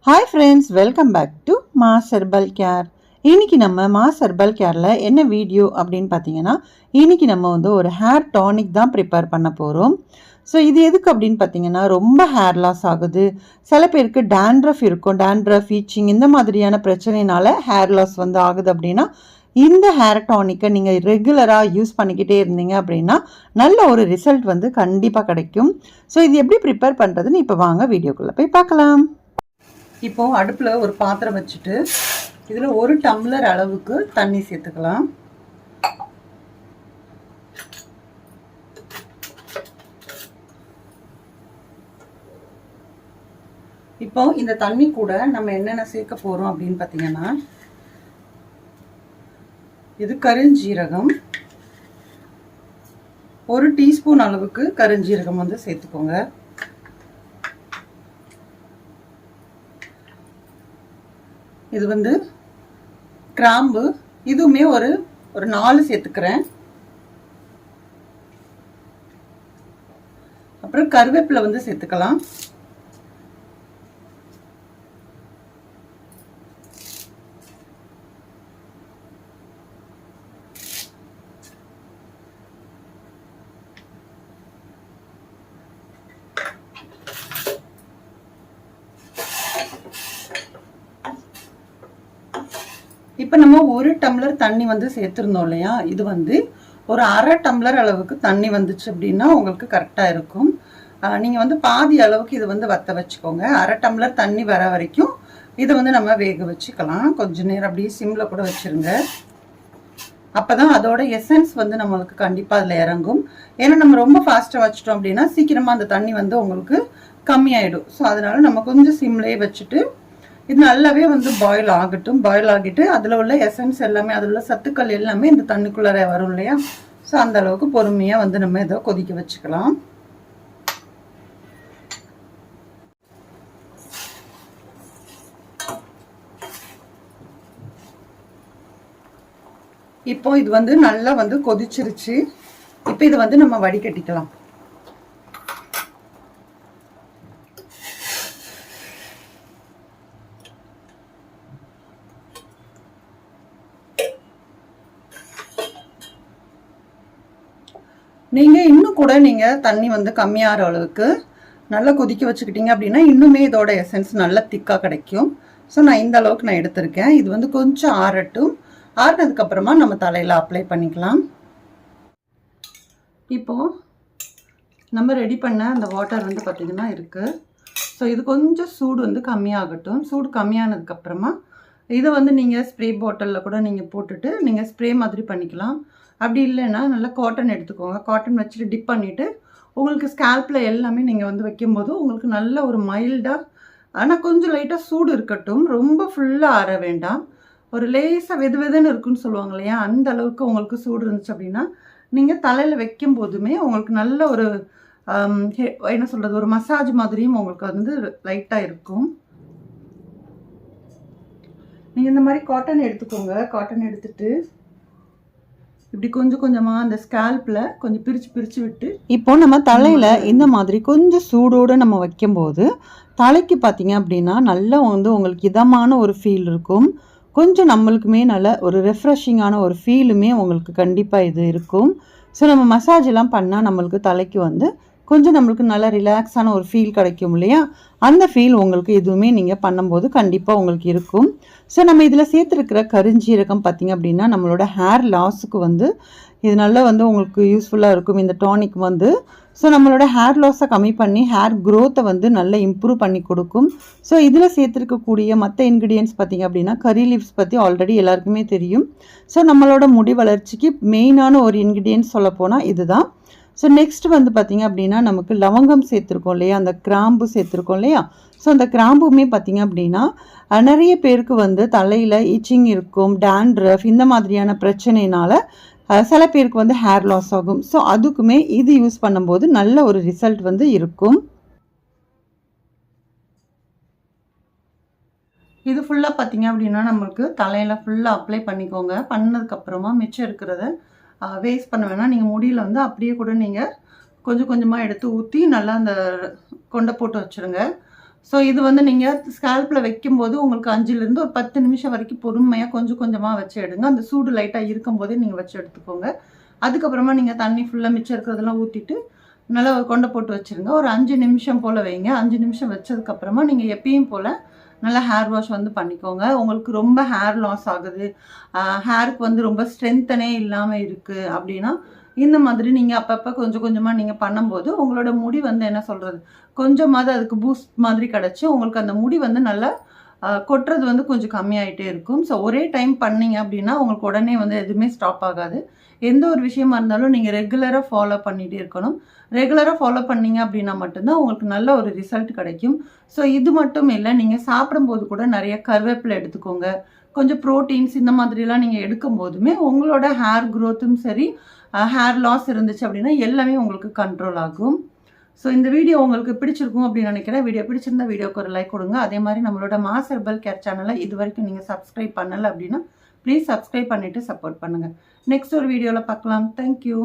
Hi friends, welcome back to Mass Herbal Care. இன்றைக்கி நம்ம mass herbal கேரில் என்ன video அப்படின்னு பார்த்தீங்கன்னா, இன்றைக்கி நம்ம ஒரு ஹேர் டானிக் தான் ப்ரிப்பேர் பண்ண போகிறோம். ஸோ இது எதுக்கு அப்படின்னு பார்த்தீங்கன்னா, ரொம்ப ஹேர் லாஸ் ஆகுது. சில பேருக்கு டேண்ட்ரஃப் இருக்கும், டேண்ட்ரஃப், ஈச்சிங் இந்த மாதிரியான பிரச்சனைனால ஹேர் லாஸ் ஆகுது அப்படின்னா, இந்த ஹேர் டானிக்கை நீங்கள் ரெகுலராக யூஸ் பண்ணிக்கிட்டே இருந்தீங்க அப்படின்னா நல்ல ஒரு ரிசல்ட் கண்டிப்பாக கிடைக்கும். ஸோ இது எப்படி ப்ரிப்பேர் பண்ணுறதுன்னு இப்போ வாங்க வீடியோக்குள்ளே போய் பார்க்கலாம். இப்போது அடுப்பில் ஒரு பாத்திரம் வச்சுட்டு இதில் 1 டம்ளர் அளவுக்கு தண்ணி சேர்த்துக்கலாம். இப்போ இந்த தண்ணி கூட நம்ம என்னென்ன சேர்க்க போகிறோம் அப்படின்னு பார்த்தீங்கன்னா, இது கருஞ்சீரகம், 1 டீஸ்பூன் அளவுக்கு கருஞ்சீரகம் சேர்த்துக்கோங்க. இது கிராம்பு, இதுவுமே ஒரு 4 சேர்த்துக்கிறேன். அப்புறம் கருவேப்பிலை சேர்த்துக்கலாம். இப்போ நம்ம 1 டம்ளர் தண்ணி சேர்த்துருந்தோம் இல்லையா, இது ஒரு 1/2 டம்ளர் அளவுக்கு தண்ணி வந்துச்சு அப்படின்னா உங்களுக்கு கரெக்டாக இருக்கும். நீங்கள் பாதி அளவுக்கு இது வற்ற வச்சுக்கோங்க. 1/2 டம்ளர் தண்ணி வர வரைக்கும் இதை நம்ம வேக வச்சுக்கலாம். கொஞ்ச நேரம் அப்படியே சிம்மில் கூட வச்சுருங்க. அப்போ தான் அதோட எசன்ஸ் நம்மளுக்கு கண்டிப்பாக அதில் இறங்கும். ஏன்னா நம்ம ரொம்ப ஃபாஸ்ட்டாக வச்சிட்டோம் அப்படின்னா சீக்கிரமாக அந்த தண்ணி உங்களுக்கு கம்மியாயிடும். ஸோ அதனால நம்ம கொஞ்சம் சிம்லேயே வச்சுட்டு இது நல்லாவே பாயில் ஆகட்டும். பாயில் ஆகிட்டு அதில் உள்ள எசன்ஸ் எல்லாமே, அதில் உள்ள சத்துக்கள் எல்லாமே இந்த தண்ணிக்குள்ளார வரும் இல்லையா. ஸோ அந்த அளவுக்கு பொறுமையாக நம்ம இதை கொதிக்க வச்சுக்கலாம். இப்போ இது நல்லா கொதிச்சிருச்சு. இப்போ இது நம்ம வடிகட்டிக்கலாம். நீங்கள் இன்னும் கூட தண்ணி கம்மியாகிற அளவுக்கு நல்லா கொதிக்க வச்சுக்கிட்டீங்க அப்படின்னா இன்னுமே இதோட எசன்ஸ் நல்லா திக்காக கிடைக்கும். ஸோ நான் இந்த அளவுக்கு நான் எடுத்திருக்கேன். இது கொஞ்சம் ஆறட்டும். ஆறினதுக்கப்புறமா நம்ம தலையில் அப்ளை பண்ணிக்கலாம். இப்போது நம்ம ரெடி பண்ண அந்த வாட்டர் பார்த்திங்கன்னா இருக்குது. ஸோ இது கொஞ்சம் சூடு கம்மியாகட்டும். சூடு கம்மியானதுக்கப்புறமா இதை நீங்கள் ஸ்ப்ரே பாட்டிலில் கூட நீங்கள் போட்டுட்டு நீங்கள் ஸ்ப்ரே மாதிரி பண்ணிக்கலாம். அப்படி இல்லைன்னா நல்லா காட்டன் எடுத்துக்கோங்க. காட்டன் வச்சுட்டு டிப் பண்ணிவிட்டு உங்களுக்கு ஸ்கேல்பில் எல்லாமே நீங்கள் வைக்கும்போது உங்களுக்கு நல்ல ஒரு மைல்டாக, ஆனால் கொஞ்சம் லைட்டாக சூடு இருக்கட்டும். ரொம்ப ஃபுல்லாக ஆற வேண்டாம். ஒரு லேசாக வெதுன்னு இருக்குன்னு சொல்லுவாங்க இல்லையா, அந்த அளவுக்கு உங்களுக்கு சூடு இருந்துச்சு அப்படின்னா நீங்கள் தலையில் வைக்கும் போதுமே உங்களுக்கு நல்ல ஒரு என்ன சொல்கிறது, ஒரு மசாஜ் மாதிரியும் உங்களுக்கு லைட்டாக இருக்கும். நீங்கள் இந்த மாதிரி காட்டன் எடுத்துக்கோங்க. காட்டன் எடுத்துட்டு இப்படி கொஞ்சம் கொஞ்சமாக அந்த ஸ்கேல்பில் கொஞ்சம் பிரித்து விட்டு இப்போ நம்ம தலையில் இந்த மாதிரி கொஞ்சம் சூடோடு நம்ம வைக்கும்போது தலைக்கு பார்த்தீங்க அப்படின்னா நல்லா உங்களுக்கு இதமான ஒரு ஃபீல் இருக்கும். கொஞ்சம் நம்மளுக்குமே நல்ல ஒரு ரெஃப்ரெஷிங்கான ஒரு ஃபீலுமே உங்களுக்கு கண்டிப்பாக இது இருக்கும். ஸோ நம்ம மசாஜ் எல்லாம் பண்ணால் நம்மளுக்கு தலைக்கு கொஞ்சம் நம்மளுக்கு நல்லா ரிலாக்ஸான ஒரு ஃபீல் கிடைக்கும் இல்லையா. அந்த ஃபீல் உங்களுக்கு எதுவுமே நீங்கள் பண்ணும்போது கண்டிப்பாக உங்களுக்கு இருக்கும். ஸோ நம்ம இதில் சேர்த்துருக்கிற கருஞ்சீரகம் பார்த்திங்க அப்படின்னா நம்மளோட ஹேர் லாஸுக்கு இது நல்லா உங்களுக்கு யூஸ்ஃபுல்லாக இருக்கும். இந்த டானிக் ஸோ நம்மளோட ஹேர் லாஸை கம்மி பண்ணி ஹேர் க்ரோத்தை நல்லா இம்ப்ரூவ் பண்ணி கொடுக்கும். ஸோ இதில் சேர்த்துருக்கக்கூடிய மற்ற இன்க்ரீடியன்ட்ஸ் பார்த்திங்க அப்படின்னா கறி லீவ்ஸ் பற்றி ஆல்ரெடி எல்லாருக்குமே தெரியும். ஸோ நம்மளோட முடி வளர்ச்சிக்கு மெயினான ஒரு இன்க்ரீடியன்ட்ஸ் சொல்லப்போனால் இதுதான். ஸோ நெக்ஸ்ட் பார்த்திங்க அப்படின்னா நமக்கு லவங்கம் சேர்த்துருக்கோம் இல்லையா, அந்த கிராம்பு சேர்த்துருக்கோம் இல்லையா. ஸோ அந்த கிராம்புமே பார்த்திங்க அப்படின்னா நிறைய பேருக்கு தலையில் ஈச்சிங் இருக்கும், டேண்ட்ரஃப் இந்த மாதிரியான பிரச்சனையினால் சில பேருக்கு ஹேர் லாஸ் ஆகும். ஸோ அதுக்குமே இது யூஸ் பண்ணும்போது நல்ல ஒரு ரிசல்ட் இருக்கும். இது ஃபுல்லாக பார்த்திங்க அப்படின்னா நம்மளுக்கு தலையில் ஃபுல்லாக அப்ளை பண்ணிக்கோங்க. பண்ணதுக்கப்புறமா மிச்சம் இருக்கிறத வேஸ்ட் பண்ண வேணாம். நீங்கள் முடியில் அப்படியே கூட நீங்கள் கொஞ்சம் கொஞ்சமாக எடுத்து ஊற்றி நல்லா அந்த கொண்டை போட்டு வச்சுருங்க. ஸோ இது வந்து நீங்கள் ஸ்கேல்பில் வைக்கும்போது உங்களுக்கு 5லேருந்து ஒரு 10 நிமிஷம் வரைக்கும் பொறுமையாக கொஞ்சம் கொஞ்சமாக வச்சு எடுங்க. அந்த சூடு லைட்டாக இருக்கும்போதே நீங்கள் வச்சு எடுத்துக்கோங்க. அதுக்கப்புறமா நீங்கள் தண்ணி ஃபுல்லாக மிச்சம் இருக்கிறதெல்லாம் ஊற்றிட்டு நல்லா ஒரு கொண்டை போட்டு வச்சுருங்க. ஒரு 5 நிமிஷம் போல் வைங்க. 5 நிமிஷம் வச்சதுக்கப்புறமா நீங்கள் எப்பயும் போல் நல்லா ஹேர் வாஷ் வந்து பண்ணிக்கோங்க. உங்களுக்கு ரொம்ப ஹேர் லாஸ் ஆகுது, ஹேருக்கு வந்து ரொம்ப ஸ்ட்ரென்த்தனே இல்லாமல் இருக்குது அப்படின்னா இந்த மாதிரி நீங்கள் அப்பப்போ கொஞ்சம் கொஞ்சமாக நீங்கள் பண்ணும்போது உங்களோட முடி வந்து என்ன சொல்கிறது, கொஞ்சமாவது அதுக்கு பூஸ்ட் மாதிரி கிடச்சி உங்களுக்கு அந்த முடி வந்து நல்லா கொட்டுறது வந்து கொஞ்சம் கம்மியாயிட்டே இருக்கும். ஸோ ஒரே டைம் பண்ணீங்க அப்படின்னா உங்களுக்கு உடனே வந்து எதுவுமே ஸ்டாப் ஆகாது. எந்த ஒரு விஷயமா இருந்தாலும் நீங்கள் ரெகுலராக ஃபாலோ பண்ணிகிட்டே இருக்கணும். ரெகுலராக ஃபாலோ பண்ணீங்க அப்படின்னா மட்டும்தான் உங்களுக்கு நல்ல ஒரு ரிசல்ட் கிடைக்கும். ஸோ இது மட்டும் இல்லை, நீங்கள் சாப்பிடும்போது கூட நிறைய கருவேப்பிலை எடுத்துக்கோங்க. கொஞ்சம் ப்ரோட்டீன்ஸ் இந்த மாதிரிலாம் நீங்கள் எடுக்கும்போதுமே உங்களோட ஹேர் க்ரோத்தும் சரி, ஹேர் லாஸ் இருந்துச்சு அப்படின்னா எல்லாமே உங்களுக்கு கண்ட்ரோல் ஆகும். ஸோ இந்த வீடியோ உங்களுக்கு பிடிச்சிருக்கும் அப்படின்னு நினைக்கிறேன். வீடியோ பிடிச்சிருந்தா வீடியோக்கு ஒரு லைக் கொடுங்க. அதே மாதிரி நம்மளோட மாஸ் ஹெர்பல் கேர் சேனலை இது வரைக்கும் நீங்கள் சப்ஸ்கிரைப் பண்ணலை அப்படின்னா ப்ளீஸ் சப்ஸ்கிரைப் பண்ணிவிட்டு சப்போர்ட் பண்ணுங்கள். நெக்ஸ்ட் ஒரு வீடியோவில் பார்க்கலாம். தேங்க்யூ.